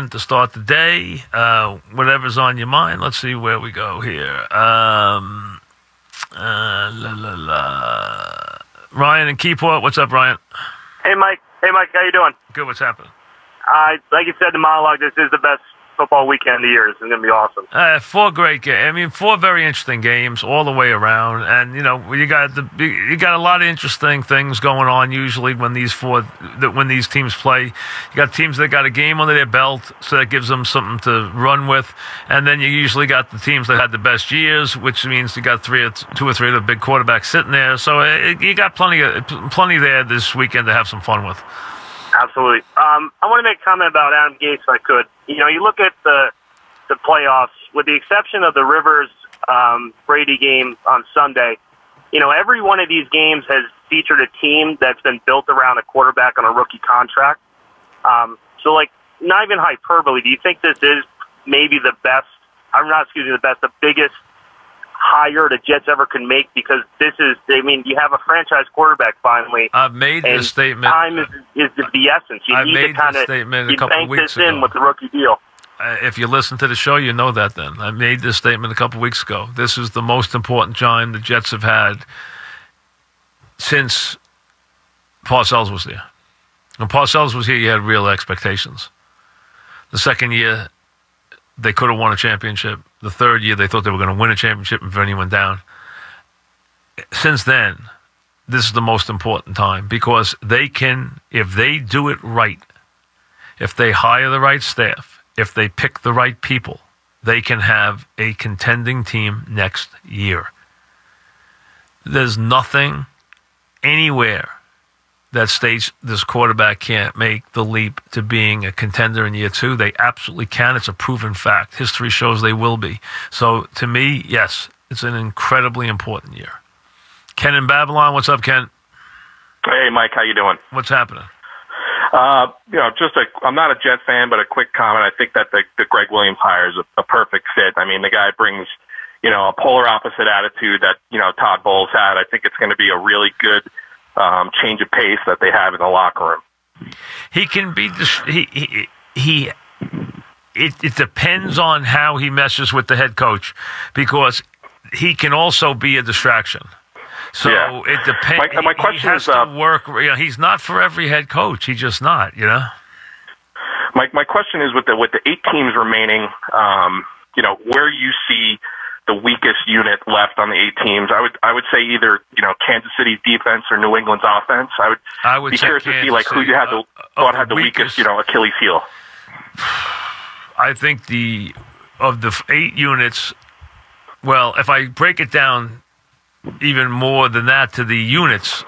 to start the day. Whatever's on your mind. Let's see where we go here. Ryan in Keyport. What's up, Ryan? Hey, Mike. How you doing? Good. What's happening? Like you said in the monologue, this is the best football weekend of the year. It's going to be awesome. 4 great games. I mean, 4 very interesting games all the way around. And, you got a lot of interesting things going on usually when these teams play. You got teams that got a game under their belt, so that gives them something to run with. And then you usually got the teams that had the best years, which means you got 2 or 3 of the big quarterbacks sitting there. So you got plenty there this weekend to have some fun with. Absolutely. I want to make a comment about Adam Gase, if I could. You look at the playoffs, with the exception of the Rivers Brady game on Sunday, every one of these games has featured a team that's been built around a quarterback on a rookie contract. So, not even hyperbole, do you think this is maybe the biggest hire the Jets ever can make? Because you have a franchise quarterback finally. I've made this statement. Time is the essence. You need to kind of bank this in with the rookie deal. If you listen to the show, you know that then. I made this statement a couple weeks ago. This is the most important time the Jets have had since Parcells was there. When Parcells was here, you had real expectations. The second year, they could have won a championship. The third year, they thought they were going to win a championship and Vinny went down. Since then, this is the most important time because they can, if they do it right, if they hire the right staff, if they pick the right people, they can have a contending team next year. There's nothing anywhere that states this quarterback can't make the leap to being a contender in year 2. They absolutely can. It's a proven fact. History shows they will be. So to me, yes, it's an incredibly important year. Ken in Babylon, what's up, Ken? Hey, Mike, how you doing? What's happening? I'm not a Jet fan, but a quick comment. I think that the Greg Williams hire is a perfect fit. I mean, the guy brings, a polar opposite attitude that, Todd Bowles had. I think it's going to be a really good change of pace that they have in the locker room. He can be it depends on how he meshes with the head coach because he can also be a distraction. So yeah. It depends. My question he has to work. He's not for every head coach. He's just not. My question is with the 8 teams remaining, where you see the weakest unit left on the 8 teams. I would say either Kansas City's defense or New England's offense. I would be curious to see who you had the weakest Achilles heel. I think of the 8 units. Well, if I break it down even more than that to the units,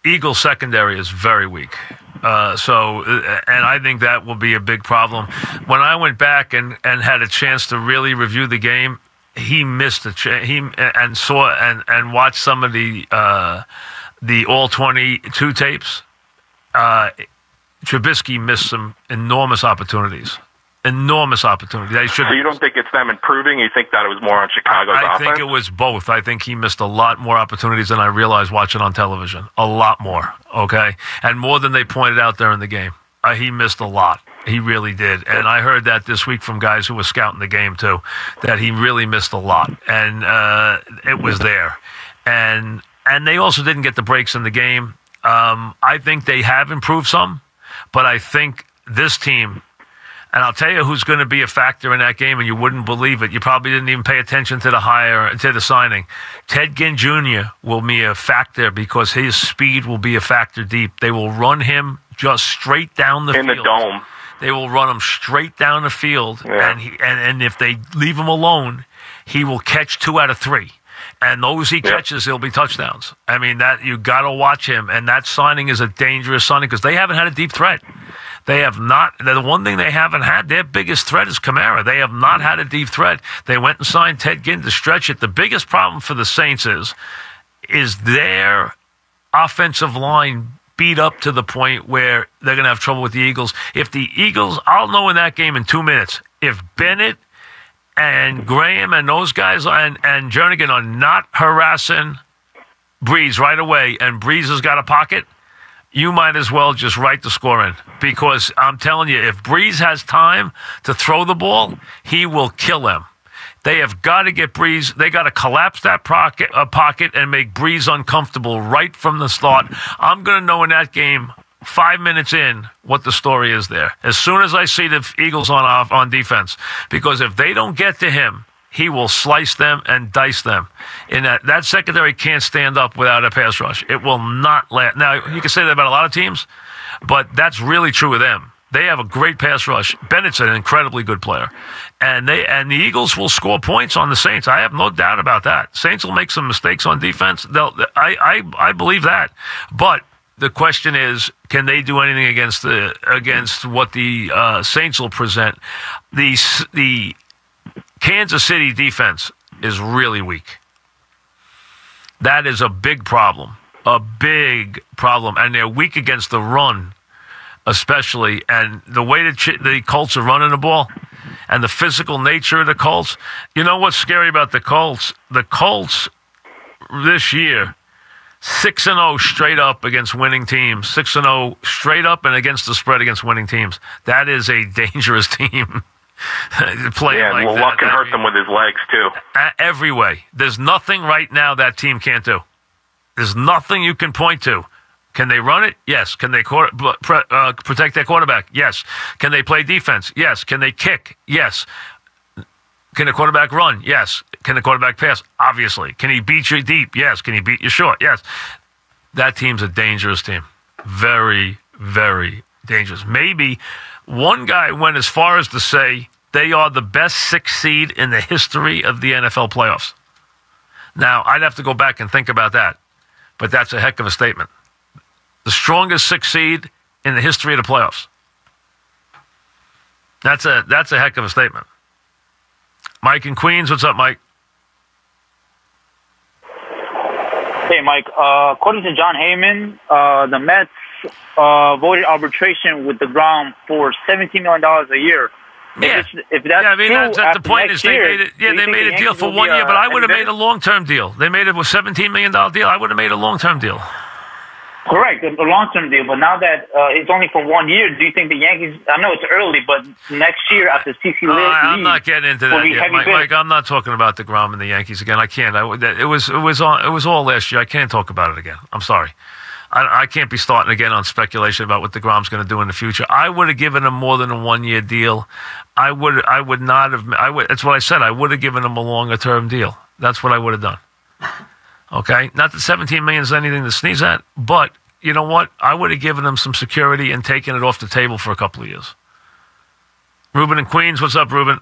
Eagles secondary is very weak. And I think that will be a big problem. When I went back and had a chance to really review the game, he missed and watched some of the all 22 tapes. Trubisky missed some enormous opportunities. So you don't think it's them improving? You think that it was more on Chicago's offense? I think it was both. I think he missed a lot more opportunities than I realized watching on television. A lot more, okay? And more than they pointed out there in the game. He missed a lot. He really did. And I heard that this week from guys who were scouting the game, too, that he really missed a lot. And it was there. And they also didn't get the breaks in the game. I think they have improved some, but I think this team... And I'll tell you who's going to be a factor in that game, and you wouldn't believe it. You probably didn't even pay attention to the signing. Ted Ginn Jr. will be a factor because his speed will be a factor deep. They will run him just straight down the field. In the dome. They will run him straight down the field, yeah. And if they leave him alone, he will catch 2 out of 3. And those he catches, he'll be touchdowns. I mean, that you got to watch him. And that signing is a dangerous signing because they haven't had a deep threat. They have not. The one thing they haven't had, their biggest threat is Kamara. They have not had a deep threat. They went and signed Ted Ginn to stretch it. The biggest problem for the Saints is their offensive line beat up to the point where they're going to have trouble with the Eagles. If the Eagles, I'll know in that game in 2 minutes, if Bennett and Graham and those guys and Jernigan are not harassing Breeze right away and Breeze has got a pocket, you might as well just write the score in, because I'm telling you, if Breeze has time to throw the ball, he will kill them. They have got to get Breeze. They got to collapse that pocket and make Breeze uncomfortable right from the start. I'm going to know in that game, 5 minutes in, what the story is there. As soon as I see the Eagles on defense, because if they don't get to him, he will slice them and dice them. In that secondary can't stand up without a pass rush. It will not last. Now, you can say that about a lot of teams, but that's really true of them. They have a great pass rush. Bennett's an incredibly good player. And the Eagles will score points on the Saints. I have no doubt about that. Saints will make some mistakes on defense. I believe that. But the question is, can they do anything against what the Saints will present? The Kansas City defense is really weak. That is a big problem. A big problem. And they're weak against the run, especially. And the way the Colts are running the ball and the physical nature of the Colts. You know what's scary about the Colts? The Colts this year, 6-0 straight up against winning teams. 6-0 straight up and against the spread against winning teams. That is a dangerous team. Luck can hurt them with his legs, too. Every way. There's nothing right now that team can't do. There's nothing you can point to. Can they run it? Yes. Can they protect their quarterback? Yes. Can they play defense? Yes. Can they kick? Yes. Can the quarterback run? Yes. Can the quarterback pass? Obviously. Can he beat you deep? Yes. Can he beat you short? Yes. That team's a dangerous team. Very, very dangerous. Maybe one guy went as far as to say they are the best 6th seed in the history of the NFL playoffs. Now, I'd have to go back and think about that, but that's a heck of a statement. The strongest 6th seed in the history of the playoffs. That's a heck of a statement. Mike in Queens, what's up, Mike? Hey, Mike. According to John Heyman, the Mets voted arbitration with DeGrom for $17 million a year. Yeah, if that's true, that's the point. Is they made a deal for 1 year, but I would have made a long-term deal. They made it with $17 million deal. I would have made a long-term deal. Correct, a long-term deal. But now that it's only for 1 year, do you think the Yankees? I know it's early, but next year after CC leaves, I'm not getting into that yet, Mike. I'm not talking about DeGrom and the Yankees again. I can't. It was all last year. I can't talk about it again. I'm sorry. I can't be starting again on speculation about what DeGrom's going to do in the future. I would have given him more than a 1 year deal. I would not have. That's what I said. I would have given him a longer term deal. That's what I would have done. Okay, not that $17 million is anything to sneeze at, but you know what? I would have given him some security and taken it off the table for a couple of years. Ruben in Queens, what's up, Ruben?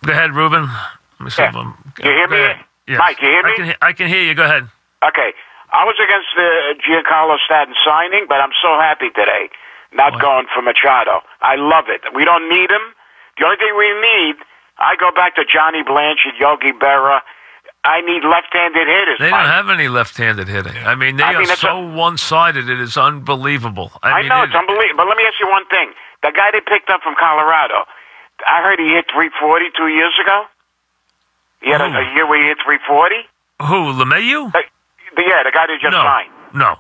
Go ahead, Ruben. Let me see if I'm. You hear me? Yes. Mike, you hear me? I can hear you. Go ahead. Okay. I was against the Giancarlo Stanton signing, but I'm so happy today not going for Machado. I love it. We don't need him. The only thing we need, I go back to Johnny Blanchard, Yogi Berra. I need left-handed hitters. They don't have any left-handed hitting. I mean, they are so one-sided. It is unbelievable. I know, it's unbelievable. But let me ask you one thing. The guy they picked up from Colorado, I heard he hit 340 2 years ago. He had a year where he hit 340. Who, LeMahieu? Yeah, the guy they just signed. No.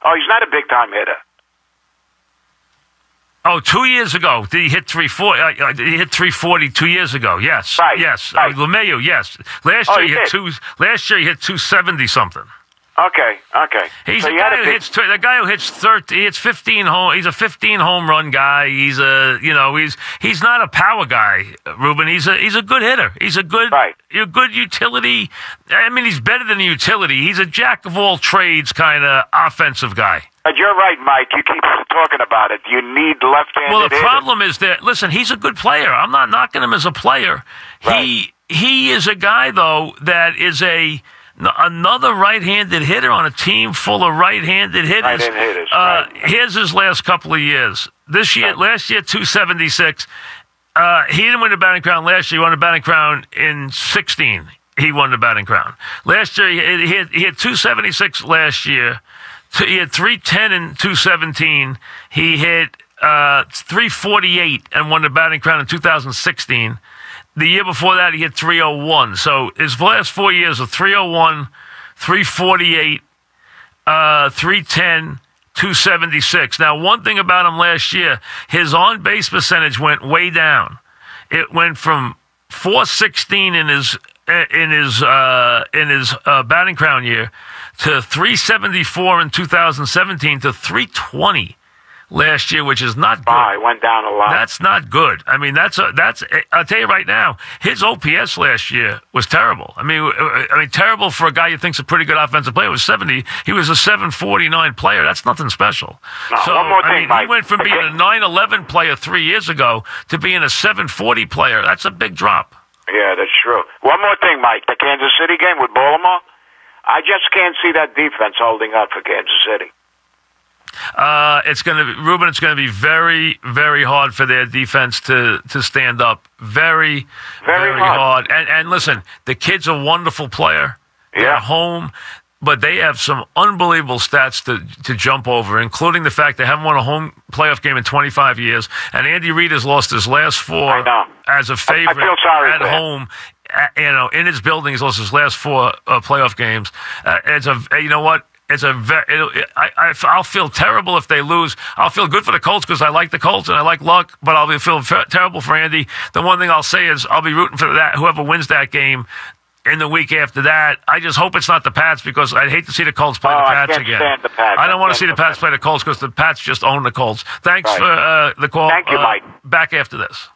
Oh, he's not a big-time hitter. Oh, 2 years ago, did he hit 340? He hit 340 2 years ago. Yes, right. Yes. Right. LeMahieu, yes. Last year he hit 270 something. Okay. He's so the guy who hits 30. He hits 15 home. He's a 15 home run guy. He's he's not a power guy, Ruben. He's a good hitter. He's a good utility. I mean, he's better than a utility. He's a jack of all trades kind of offensive guy. But you're right, Mike. You keep talking about it. You need left-handed Well, the problem is that, listen, he's a good player. I'm not knocking him as a player. Right. He is a guy, though, that is another right-handed hitter on a team full of right-handed hitters. Right-handed hitters, right. Here's his last couple of years. Last year, 276. He didn't win the batting crown last year. He won the batting crown in 16. He won the batting crown. Last year, he had 276 last year. He had 310 in 217. He hit 348 and won the batting crown in 2016. The year before that, he hit 301. So his last 4 years are 301, 348, 310, 276. Now, one thing about him last year, his on-base percentage went way down. It went from 416 in his batting crown year to 374 in 2017 to 320 last year, which is not good. It went down a lot. That's not good. I mean, I'll tell you right now, his OPS last year was terrible. I mean, terrible for a guy you think's a pretty good offensive player. It was 70. He was a 749 player. That's nothing special. No, so, one more thing, Mike. He went from being a 911 player 3 years ago to being a 740 player. That's a big drop. Yeah, that's true. One more thing, Mike. The Kansas City game with Baltimore, I just can't see that defense holding up for Kansas City. It's going to be very, very hard for their defense to stand up. Very, very hard. And listen, the kid's a wonderful player. They're home, but they have some unbelievable stats to jump over, including the fact they haven't won a home playoff game in 25 years. And Andy Reid has lost his last 4 as a favorite at home. In his building, he's lost his last 4 playoff games. You know what? I'll feel terrible if they lose. I'll feel good for the Colts because I like the Colts and I like Luck, but I'll feel terrible for Andy. The one thing I'll say is I'll be rooting for that whoever wins that game in the week after that. I just hope it's not the Pats because I'd hate to see the Colts play the Pats again. Stand the Pats. I don't want to see the Pats play the Colts because the Pats just own the Colts. Thanks for the call. Thank you, Mike. Back after this.